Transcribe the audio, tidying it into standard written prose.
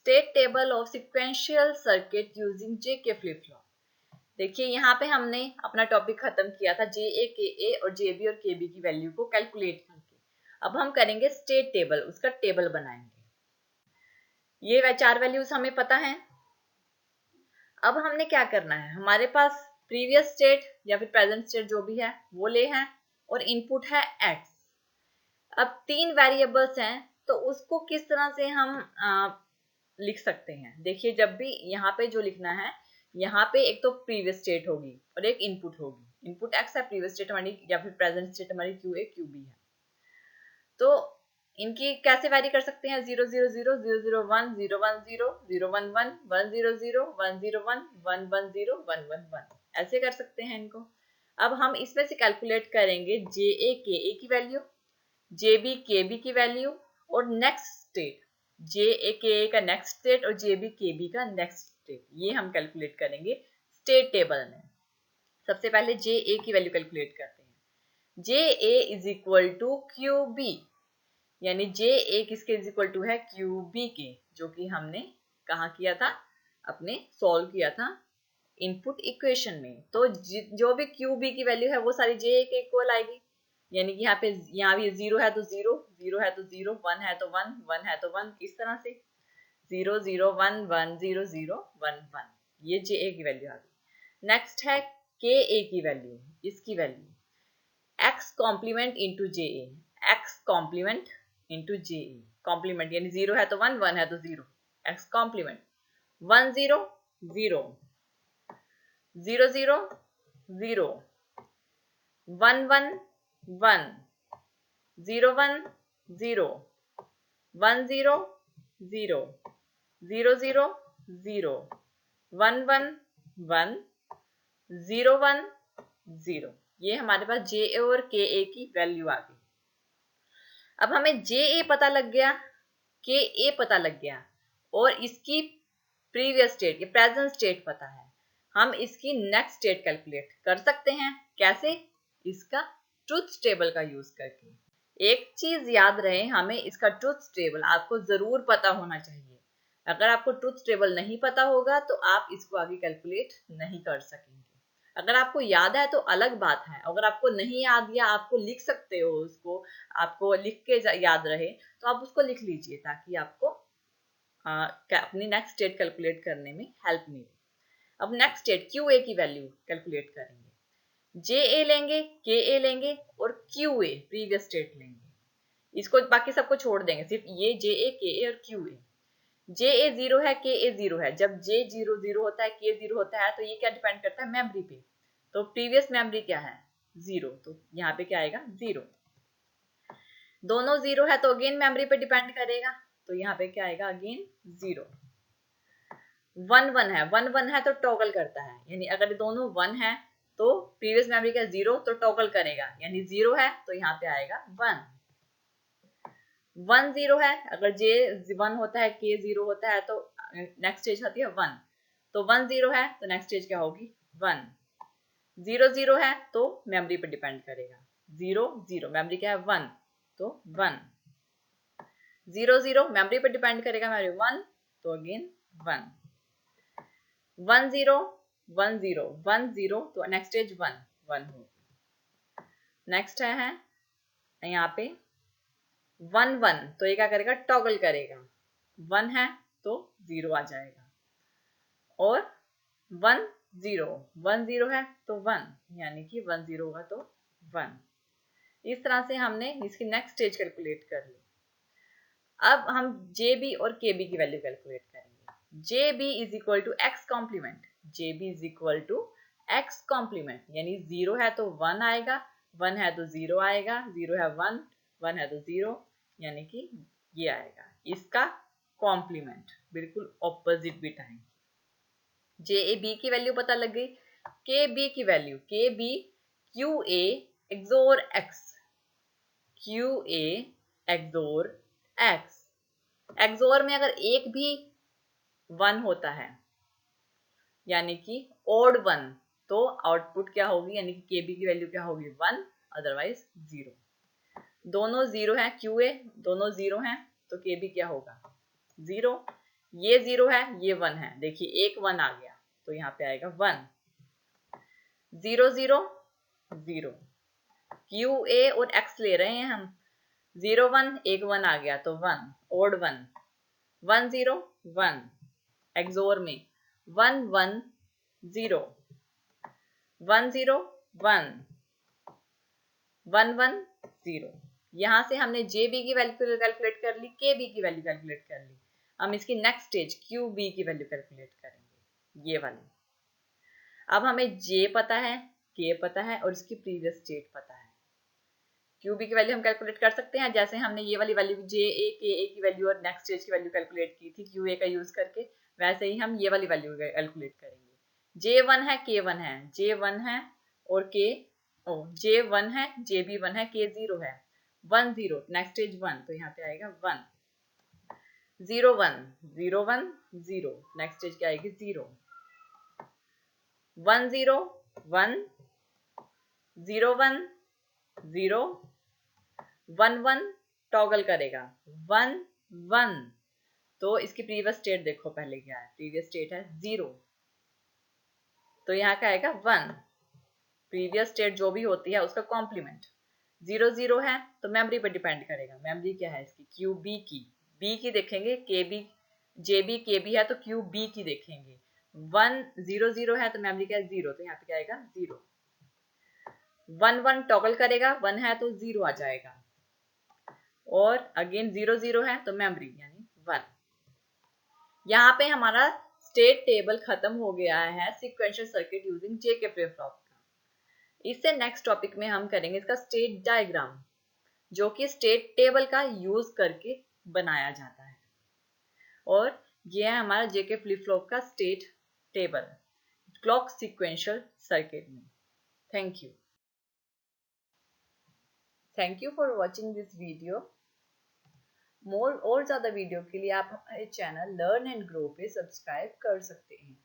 State table of sequential circuit using JK flip flop. देखिए यहाँ पे हमने अपना टॉपिक खत्म किया था JA, KA और JB और KB की वैल्यू को कैलकुलेट करके। अब हम करेंगे स्टेट टेबल, उसका टेबल बनाएंगे। ये 4 वैल्यूज हमें पता है। अब हमने क्या करना है, हमारे पास प्रीवियस स्टेट या फिर प्रेजेंट स्टेट जो भी है वो ले हैं और इनपुट है x। अब 3 वेरिएबल्स हैं तो उसको किस तरह से हम लिख सकते हैं। देखिए जब भी यहाँ पे जो लिखना है, यहाँ पे एक तो प्रीवियस स्टेट होगी और एक इनपुट होगी। इनपुट x है, प्रीवियस स्टेट हमारी या फिर प्रेजेंट स्टेट हमारी QA QB है। तो इनकी कैसे वैरी कर सकते हैं, 0 0 0 0 0 1 0 1 0 0 1 1 1 0 0 1 0 1 1 1 0 1 1 1, ऐसे कर सकते हैं इनको। अब हम इसमें से कैलकुलेट करेंगे JA KA की वैल्यू, JB KB की वैल्यू और नेक्स्ट स्टेट, JA KA का नेक्स्ट स्टेट और JB KB का नेक्स्ट स्टेट, ये हम कैलकुलेट करेंगे स्टेट टेबल में। सबसे पहले JA की वैल्यू कैलकुलेट करते हैं। JA is equal to QB, यानी JA किसके इज इक्वल टू है, QB के, जो कि हमने कहाँ किया था, अपने सॉल्व किया था इनपुट इक्वेशन में। तो जो भी QB की वैल्यू है वो सारी JA के इक्वल आएगी, यानी कि यहाँ भी 0 है तो 0, 0 है तो 0, 1 है तो 1, 1 है तो 1, इस तरह से 0 0 1 1 0 0 1 1, ये JA की वैल्यू आ गई। नेक्स्ट है KA की वैल्यू, इसकी value x complement into JA, x complement into JA, complement यानी 0 है तो 1, 1 है तो 0, x कॉम्प्लीमेंट 1 0 0 0 0 0 1 1 1 0 1 0 1 0 0 0 0 0 1 1 1 0 1 0, ये हमारे पास JA और KA की वैल्यू आ गई। अब हमें JA पता लग गया, KA पता लग गया और इसकी प्रीवियस स्टेट या प्रेजेंट स्टेट पता है। हम इसकी नेक्स्ट स्टेट कैलकुलेट कर सकते हैं। कैसे? इसका ट्रुथ टेबल का यूज करके। एक चीज याद रहे, हमें इसका ट्रुथ टेबल आपको जरूर पता होना चाहिए। अगर आपको ट्रुथ टेबल नहीं पता होगा तो आप इसको आगे कैलकुलेट नहीं कर सकेंगे। अगर आपको याद है तो अलग बात है, अगर आपको नहीं याद या आपको लिख सकते हो उसको, आपको लिख के याद रहे तो आप उसको लिख लीजिए ताकि आपको अपनी नेक्स्ट स्टेट कैलकुलेट करने में हेल्प मिले। अब नेक्स्ट स्टेट QA की वैल्यू कैलकुलेट करेंगे। JA लेंगे, KA लेंगे और QA प्रीवियस स्टेट लेंगे। इसको बाकी सबको छोड़ देंगे, सिर्फ ये JA KA और QA। JA 0 है, KA 0 है। जब J 0 0 होता है, K 0 होता है तो ये क्या डिपेंड करता है, मेमोरी पे। तो प्रीवियस मेमोरी क्या है, 0, तो यहाँ पे क्या आएगा 0। दोनों 0 है तो अगेन मेमोरी पे डिपेंड करेगा, तो यहाँ पे क्या आएगा अगेन 0। 1 1 है, 1 1 है तो टॉगल करता है, यानी अगर दोनों 1 है तो प्रीवियस मेमोरी का 0 तो टॉगल करेगा, यानी 0 है तो यहाँ पे आएगा 1। 1 0 है, अगर J 1 होता है, K 0 होता है तो नेक्स्ट स्टेज आती है 1, तो 1 0 है तो नेक्स्ट स्टेज क्या होगी 1। 0 0 है तो मेमोरी पे डिपेंड करेगा, 0 0 मेमोरी क्या है 1, तो 1। 0 0 मेमोरी पे डिपेंड करेगा, मेमोरी 1, तो अगेन 1। 1 0 1 0 1 0, तो नेक्स्ट स्टेज 1 1 होगी। नेक्स्ट है यहाँ पे 1 1, तो ये क्या करेगा टॉगल करेगा, 1 है तो 0 आ जाएगा, और 1 0 1 0 है तो 1, यानी कि 1 0 होगा तो 1। इस तरह से हमने इसकी नेक्स्ट स्टेज कैलकुलेट कर ली। अब हम JB और KB की वैल्यू कैलकुलेट करेंगे। JB is equal to x complement, JB is equal to x complement, यानी 0 है तो 1 आएगा, 1 है तो 0 आएगा, 0 है 1, 1 है तो 0, यानी कि ये आएगा इसका कॉम्प्लीमेंट, बिल्कुल ऑपोजिट बिट आएंगे। JB की वैल्यू पता लग गई। KB की value, KB QA XOR X, QA XOR X। XOR में अगर एक भी 1 होता है यानी कि ओड 1, तो आउटपुट क्या होगी, यानी कि KB की वैल्यू क्या होगी 1, अदरवाइज 0। दोनों 0 है, QA दोनों 0 हैं तो KB क्या होगा 0, ये 0 है, ये 1 है, देखिए एक 1 आ गया तो यहाँ पे आएगा 1, 0 0 0, क्यू ए और एक्स ले रहे हैं हम, 0 1 एक 1 आ गया तो 1, ओड 1, 1 0 1, एक्सोर में 1 1 0, 1 0 1, 1 1 0। यहाँ से हमने जे बी की वैल्यू कैलकुलेट कर ली, के बी की वैल्यू कैलकुलेट कर ली। हम इसकी नेक्स्ट स्टेज क्यू बी की वैल्यू कैलकुलेट करेंगे, ये वाली। अब हमें जे पता है, के पता है और इसकी प्रीवियस स्टेट पता है। क्यू बी की वैल्यू हम कैलकुलेट कर सकते हैं, जैसे हमने ये वाली वैल्यू जे ए के ए की वैल्यू और नेक्स्ट स्टेज की वैल्यू कैलकुलेट की थी क्यू ए का यूज करके, वैसे ही हम ये वाली वैल्यू कैलकुलेट करेंगे। जे 1 है, के 1 है, जे 1 है और के जे 1 है, जे बी 1 है, के 0 है, 1 0 नेक्स्ट स्टेज 1, तो यहाँ पे आएगा 1, 0 1 0 1 0 नेक्स्ट स्टेज क्या आएगी 0, 1 0 1 0 1 0 1 1 टॉगल करेगा 1 1, तो इसकी प्रीवियस स्टेट देखो पहले क्या है, प्रीवियस स्टेट है 0, तो यहाँ का आएगा 1, प्रीवियस स्टेट जो भी होती है उसका कॉम्प्लीमेंट। 0 0 है तो मेमोरी पर डिपेंड करेगा, मेमोरी क्या है इसकी क्यू बी की, बी की देखेंगे, के बी जे बी के बी है तो क्यू बी की देखेंगे। 1 0 0 है तो मेमोरी क्या है 0, तो यहाँ पे क्या आएगा 0, 1 1 टॉगल करेगा, 1 है तो 0 आ जाएगा, और अगेन 0 0 है तो मेमोरी यानी 1। यहाँ पे हमारा स्टेट टेबल खत्म हो गया है सीक्वेंशियल सर्किट यूजिंग जे के फ्लिप फ्लॉप का। इससे नेक्स्ट टॉपिक में हम करेंगे इसका स्टेट डायग्राम, जो कि स्टेट टेबल का यूज करके बनाया जाता है। और ये है हमारा जे के फ्लिप फ्लॉप का state table clock sequential circuit में। Thank you for watching this video. More और ज़्यादा वीडियो के लिए आप हमारे चैनल लर्न एंड ग्रो पे सब्सक्राइब कर सकते हैं।